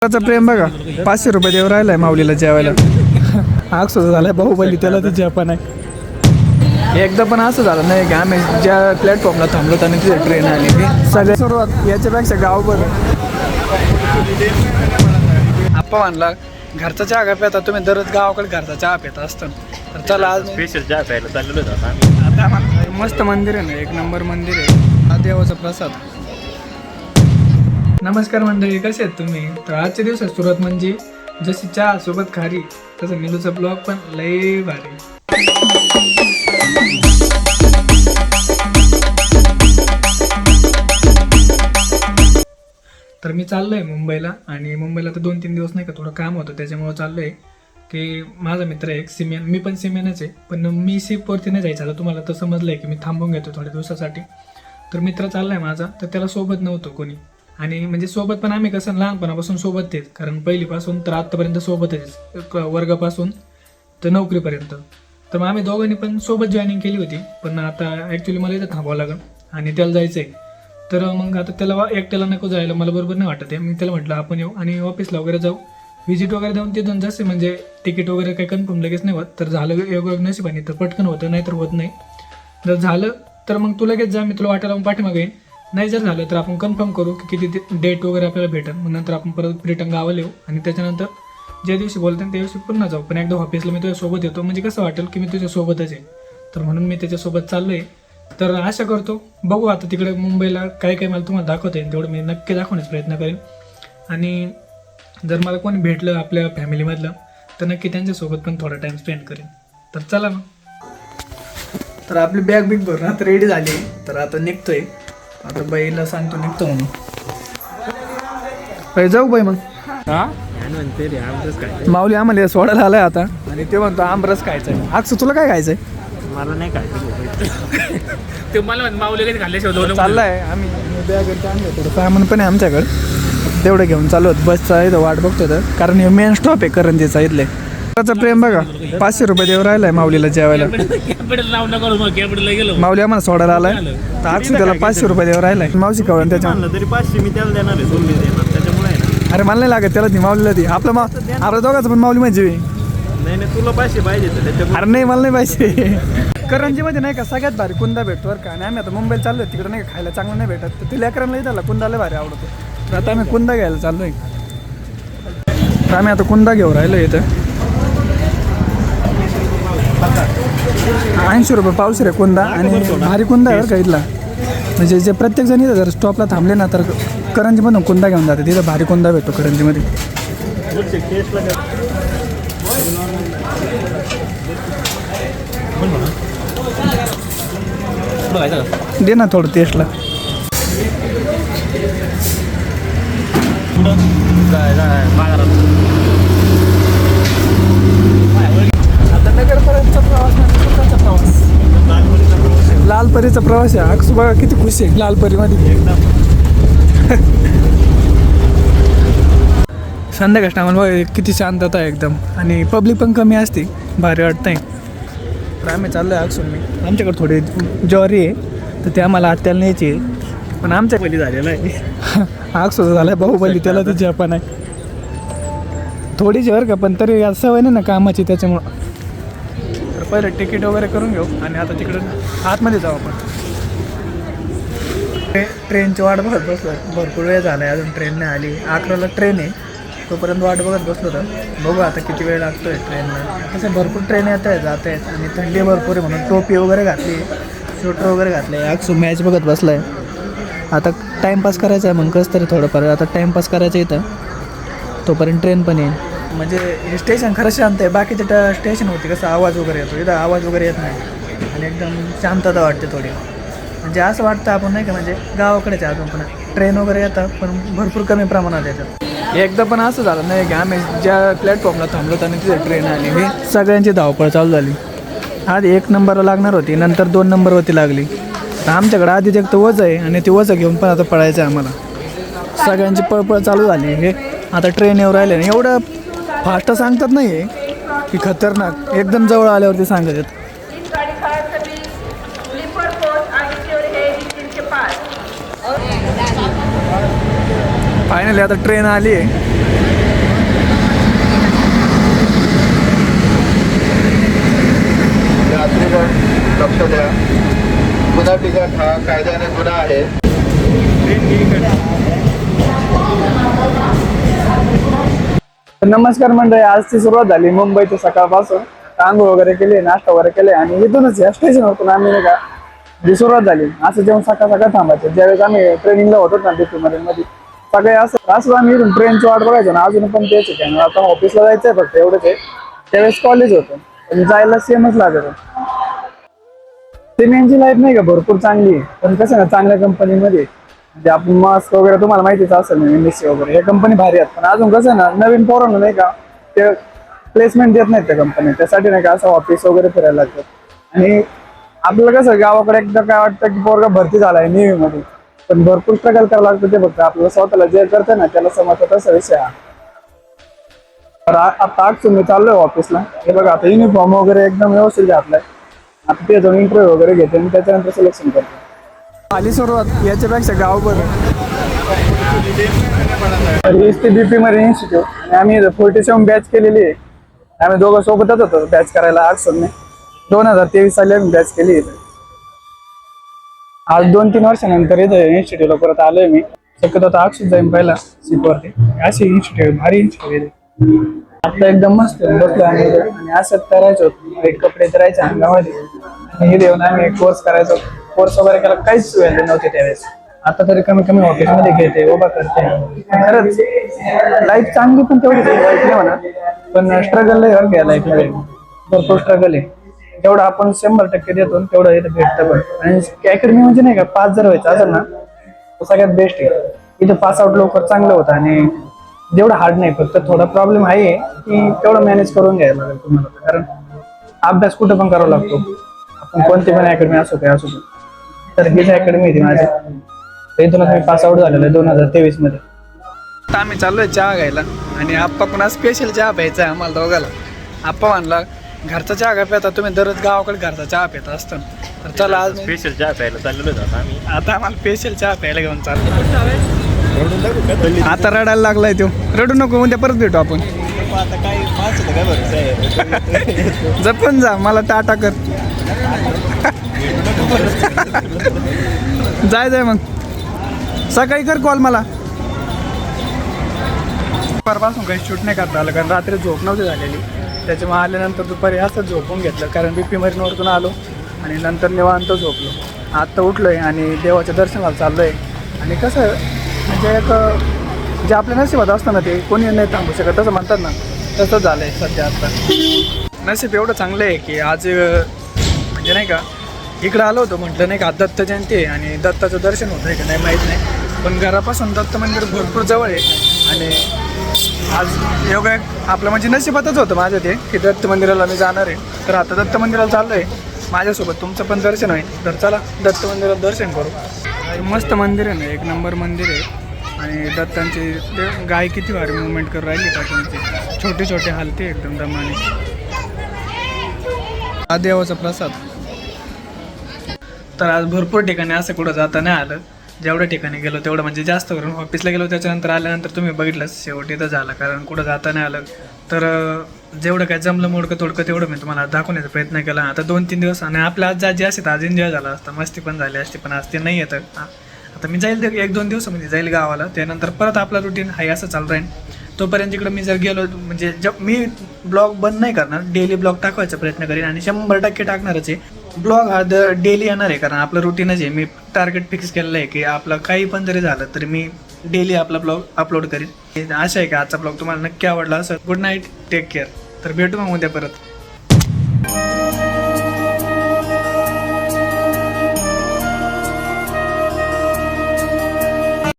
प्रेम बघा 500 रुपये देव राहिलाय माऊलीला जेवायला. आग सुद्धा झालाय बाहुबली त्याला ते जपान आहे. एकदा पण असं झालं नाही की आम्ही ज्या प्लॅटफॉर्मला थांबलो आणि तिथे ट्रेन आली सगळ्या सुरुवात याच्यापेक्षा गाव बरं. आप्पा म्हणला घरचा चहा पिता तुम्ही दररोज गावाकडे घरचा चहा पिता असतं तर चला आज स्पेशल चहा प्यायला चाललेलो होतो आता मस्त मंदिर आहे ना, एक नंबर मंदिर आहे. हा देवाचा प्रसाद. नमस्कार मंडळी, कसे आहेत तुम्ही? तर आजच्या दिवसात सुरुवात म्हणजे जशी चहा सोबत खारी तसं निलूचा ब्लॉग पण लय भारी. तर मी चाललोय मुंबईला आणि मुंबईला तर 2-3 दिवस नाही का थोडं काम होतं त्याच्यामुळे चाललोय की माझा मित्र आहे एक सिमेन, मी पण सिमेनच आहे पण मी शिपवरती नाही जायचं. आता तुम्हाला तर समजलंय की मी थांबून घेतो थोड्या दिवसासाठी. तर मित्र चाललाय माझा, तर त्याला सोबत नव्हतं कोणी. आणि म्हणजे सोबत पण आम्ही कसं लहानपणापासून सोबत तेच, कारण पहिलीपासून तर आत्तापर्यंत सोबतच वर्गापासून तर नोकरीपर्यंत. तर मग आम्ही दोघांनी पण सोबत जॉईनिंग केली होती. पण आता ॲक्च्युली मला इथं थांबावं लागेल आणि त्याला जायचं आहे. तर मग आता त्याला एकट्याला नको जायला, मला बरोबर नाही वाटत आहे. मी त्याला म्हटलं आपण येऊ आणि ऑफिसला वगैरे जाऊ, व्हिजिट वगैरे देऊन तिथून जसे म्हणजे तिकीट वगैरे काही कन्फर्म लगेच नाही होत. तर झालं योग नशिबाने तर पटकन होतं, नाही तर होत नाही. जर झालं तर मग तू लगेच जा, मी तुला वाटायला मग पाठीमागे येईन. नाही जर झालं तर आपण कन्फर्म करू की किती डेट वगैरे आपल्याला भेटेल. मग नंतर आपण परत रिटर्न गावाला येऊ आणि त्याच्यानंतर ज्या दिवशी बोलतो त्या दिवशी पुन्हा जाऊ. पण एकदा ऑफिसला मी तुझ्यासोबत येतो, म्हणजे कसं वाटेल की मी तुझ्यासोबतच आहे. तर म्हणून मी त्याच्यासोबत चाललो आहे. तर आशा करतो बघू आता तिकडे मुंबईला काय काय मला तुम्हाला दाखवता येईल तेवढं मी नक्की दाखवण्याचा प्रयत्न करेन. आणि जर मला कोणी भेटलं आपल्या फॅमिलीमधलं तर नक्की त्यांच्यासोबत पण थोडा टाईम स्पेंड करेन. तर चला मग. तर आपली बॅग बिग भरून आता रेडी झाली. तर आता निघतोय, आता बाईला सांगतो निघतो म्हणून. बाई जाऊ बाई मग. माऊली आम्हाला सोडायला आलाय आता आणि ते म्हणतो आमरस खायचा आहे. अक्षु तुला काय खायचंय? मला नाही खायचं ते मला माऊली कधी खाल्ल्याशिवाय चाललाय आम्ही बॅग आणलं थोडं सामान पण आहे आमच्याकडे, तेवढं घेऊन चालू होत. बसचा इथं वाट बघतोय तर, कारण हे मेन स्टॉप आहे करंजीचा इथले. प्रेम बघा 500 रुपये देव राहिलाय माऊलीला जेवायला. माऊली आम्हाला सोडायला आलाय तर अक्षु त्याला 500 रुपये देव राहिलाय. मावशी कळून त्याच्या तरी 500 मी त्याला देणार आहे, 2 मी देणार त्याच्यामुळे ना. अरे मला नाही लागत त्याला ती माऊलीला ती आपलं आपल्या दोघांचं पण माऊली म्हणजे. नाही तुला 500 पाहिजे तर त्याच्यामुळे. अरे नाही मला नाही पाहिजे. करंजीमध्ये नाही का सगळ्यात भारी कुंदा भेटतो बरं का. आणि आम्ही आता मुंबईला चाललोय, तिकडे नाही का खायला चांगलं नाही भेटत. तर ते लेकरांना इथं कुंदाला भारी आवडतो. तर आता आम्ही कुंदा घ्यायला चाललोय. तर आम्ही आता कुंदा घेऊन राहिलो इथं. 80 रुपये पावशेर आहे कुंदा आणि भारी कुंदा आहे बरं का इथला. म्हणजे जे प्रत्येक जण इथं जर स्टॉपला थांबले ना तर करंजीमधून कुंदा घेऊन जाते. तिथं भारी कुंदा भेटतो करंजीमध्ये. दे ना थोडं टेस्टला. आता नगरपर्यंतचा प्रवास लालपरीचा प्रवास आहे. अक्षु बघा किती खुश आहे लालपरीमध्ये. संध्याकाळ टायमाला बघा किती शांतता आहे एकदम आणि पब्लिक पण कमी असते, भारी वाटतंय. तर आम्ही चाललो आहे अक्षुन मी. आमच्याकडे थोडी ज्वारी आहे तर ते आम्हाला आत्याला न्यायची आहे. पण आमच्या पहिली झालेला आहे. अक्षु झाला आहे बाहुबली त्याला ते जपान आहे. थोडीशी बरं का, पण तरी सवय नाही ना कामाची त्याच्यामुळं. तर पहिलं तिकीट वगैरे करून घेऊ आणि आता तिकडं आतमध्ये जाऊ आपण. ट्रेनची वाट बघत बसलो, भरपूर वेळ झाला आहे अजून ट्रेन नाही आली. 11ला ट्रेन आहे, तोपर्यंत वाट बघत बसलो तर बघू आता किती वेळ लागतो आहे ट्रेनला. तसं भरपूर ट्रेन येत आहेत जात आहेत आणि थंडी भरपूर आहे म्हणून टोपी वगैरे घातली, स्वेटर वगैरे घातले. अक्षु मॅच बघत बसला आहे. आता टाईमपास करायचा आहे मग कसं तरी थोडंफार. आता टाईमपास करायचं इथं, तोपर्यंत ट्रेन पण येईल. म्हणजे हे स्टेशन खरं शांत आहे. बाकीचे स्टेशन होते कसं आवाज वगैरे येतो, इथं आवाज वगैरे येत नाही आणि एकदम शांतता वाटते थोडी. म्हणजे असं वाटतं आपण नाही का म्हणजे गावाकडेच आहे अजून. पण ट्रेन वगैरे येतात पण भरपूर कमी प्रमाणात येतात. एकदा पण असं झालं नाही की आम्ही ज्या प्लॅटफॉर्मला थांबलो आणि तिथे ट्रेन आली, हे सगळ्यांची धावपळ चालू झाली. आधी 1 नंबरला लागणार होती, नंतर 2 नंबरवरती लागली. तर आमच्याकडे आधीच एक तर वज आहे आणि ते वज घेऊन पण आता पळायचं आहे आम्हाला. सगळ्यांची पळपळ चालू झाली. हे आता ट्रेन येऊ राहिले. एवढं फास्ट सांगतात नाही आहे की खतरनाक, एकदम जवळ आल्यावरती सांगत आहेत. फायनली आता ट्रेन आली आहे. यात्रीगण लक्ष द्या, गुन्हा टिकट हा कायद्याने गुन्हा आहे. नमस्कार मंडळी, आजची सुरुवात झाली मुंबईची सकाळपासून. आंघोळ वगैरे केली, नाश्ता वगैरे केले आणि इथूनच या स्टेशनवरून आम्ही नाही का जी सुरुवात झाली. असं जेवण सकाळ सकाळ थांबायचं. ज्यावेळेस आम्ही ट्रेनिंगला होतो ना मध्ये सगळे असं आम्ही इथून ट्रेनची वाट बघायचो ना. अजून पण तेच आहे. आता ऑफिसला जायचंय फक्त एवढंच आहे. त्यावेळेस कॉलेज होतं पण जायला सेमच लागत. सिमेंटची लाईफ नाही का भरपूर चांगली आहे, पण कसं ना चांगल्या कंपनीमध्ये म्हणजे आपण मास्क वगैरे तुम्हाला माहितीच असेल ना, MSC वगैरे हे कंपनी भारी आहेत. पण अजून कसं ना नवीन पोरांना नाही का ते प्लेसमेंट देत नाहीत त्या कंपनी. त्यासाठी नाही का असं ऑफिस वगैरे फिरायला लागतं. आणि आपलं कसं गावाकडे एकदा काय वाटतं की पोरगा भरती झालाय नेव्हीमध्ये, पण भरपूर स्ट्रगल करावं लागतं. ते फक्त आपल्याला स्वतःला जे करतं ना त्याला समजतं तसा विषय हा. तर आता आज तुम्ही चाललोय ऑफिसला. हे बघा आता युनिफॉर्म वगैरे एकदम व्यवस्थित घातलाय. आता ते जाऊन इंटरव्ह्यू वगैरे घेते आणि त्याच्यानंतर सिलेक्शन करतो. आली सुरुवात याच्यापेक्षा गाव बरं. BP मध्ये इन्स्टिट्यूट आणि आम्ही 47 बॅच केलेली आहे. आम्ही दोघं सोबतच होतो बॅच करायला. आजने 2023 साली आम्ही बॅच केली इथे. आज 2-3 वर्षानंतर इथं इन्स्टिट्यूटला परत आलोय मी. शक्यतो आता अक्षित जाईन पहिला शिकवते. अशी इन्स्टिट्यूट भारी इन्स्टिट्यूट आहे. आता एकदम मस्त बसलो आम्ही आणि असंच करायचो. वाईट कपडे करायचे अंगामध्ये आणि हे देऊन आम्ही कोर्स करायचो. कोर्स वगैरे केला काहीच व्हॅल्यू नव्हती त्यावेळेस. आता तरी कमी कमी ऑफिसमध्ये घेते, उभा करते. खरंच लाईफ चांगली पण तेवढीच वाईट नाही म्हणा, पण स्ट्रगल नाही घ्या लाईफमध्ये. भरपूर स्ट्रगल आहे. जेवढं आपण 100% देतो तेवढं इथं भेटतं पण. आणि अकॅडमी म्हणजे नाही का पास जर व्हायचं असेल ना तर सगळ्यात बेस्ट आहे. इथं पास आउट लवकर चांगलं होतं आणि जेवढं हार्ड नाही. फक्त थोडा प्रॉब्लेम आहे की तेवढं मॅनेज करून घ्यायला लागेल तुम्हाला. कारण अभ्यास कुठं पण करावा लागतो. आपण कोणती पण अकॅडमी असो काय असो. तर हीच अकॅडमी होती माझी. तर इथूनच मी पास आउट झालेलो आहे 2023 मध्ये. आता आम्ही चाललोय चहा घ्यायला आणि आप्पा पुन्हा स्पेशल चहा प्यायचा आहे आम्हाला दोघाला. आप्पा म्हणला घरचा चहा का प्याता तुम्ही, दररोज गावाकडे घरचा चहा पिता असतो. तर चला आज स्पेशल चहा प्यायला चाललेलो होतो आम्ही. आता आम्हाला स्पेशल चहा प्यायला घेऊन चाललो. आता रडायला लागलाय तो. रडू नको, उद्या परत भेटू आपण. आता काय माणसं काय बरं जपून जा, मला टाटा कर. जाय मग सकाळी कर कॉल मला. दुपारपासून काही शूट नाही करता आलं कारण रात्री झोप नव्हती झालेली. त्याच्यामुळे आल्यानंतर दुपारी असं झोपून घेतलं कारण BP मरीनवरतून आलो आणि नंतर निवांत झोपलो. आत्ता उठलोय आणि देवाच्या दर्शनाला चाललोय. आणि कसं म्हणजे एक जे आपल्या नशिबात असतं ना ते कोणी नाही थांबू शकत तसं म्हणतात ना, तसं झालं आहे सध्या. आता नशीब एवढं चांगलं आहे की आज म्हणजे नाही का इकडं आलो होतो. म्हटलं नाही का दत्त जयंती आहे आणि दत्ताचं दर्शन होतं आहे का नाही माहीत नाही, पण घरापासून दत्त मंदिर भरपूर जवळ आहे. आणि आज योगा आपलं म्हणजे नशिबातच होतं माझं ते की दत्त मंदिराला मी जाणार आहे. तर आता दत्त मंदिराला चाललो आहे माझ्यासोबत. तुमचं पण दर्शन होईल. तर चला दत्त मंदिराला दर्शन करू. मस्त मंदिर आहे ना, एक नंबर मंदिर आहे. आणि दत्तांची ते गाय किती भारी मुवमेंट करून राहिली पाठवूनची. छोटे छोटे हलते एकदम दमाने. हा देवाचा प्रसाद. तर आज भरपूर ठिकाणी असं कुठं जाता नाही आलं. जेवढ्या ठिकाणी गेलो तेवढं म्हणजे जास्त करून ऑफिसला गेलो. त्याच्यानंतर आल्यानंतर तुम्ही बघितलंच शेवटी तर झालं कारण कुठं जाता नाही आलं. तर जेवढं काय जमलं मोडकं तोडकं तेवढं मी तुम्हाला दाखवण्याचा प्रयत्न केला. आता 2-3 दिवस आणि आपल्या आज जे असते आज एन्जॉय झाला असता, मस्ती पण झाली असते, पण आज ते नाही येतं. आता मी जाईल 1-2 दिवसामध्ये जाईल गावाला. त्यानंतर परत आपला रुटीन हाय असं चालू राहील. तोपर्यंत इकडं मी जर गेलो म्हणजे मी ब्लॉग बंद नाही करणार. डेली ब्लॉग टाकवायचा प्रयत्न करेन आणि 100% टाकणारच आहे. ब्लॉग हा डेली येणार आहे कारण आपलं रुटीनच आहे. मी टार्गेट फिक्स केलेलं आहे की आपलं काही पण जरी झालं तरी मी डेली आपला ब्लॉग अपलोड करेन. आशा आहे की आजचा ब्लॉग तुम्हाला नक्की आवडला असं. Good night, take care. तर भेटू मग उद्या परत.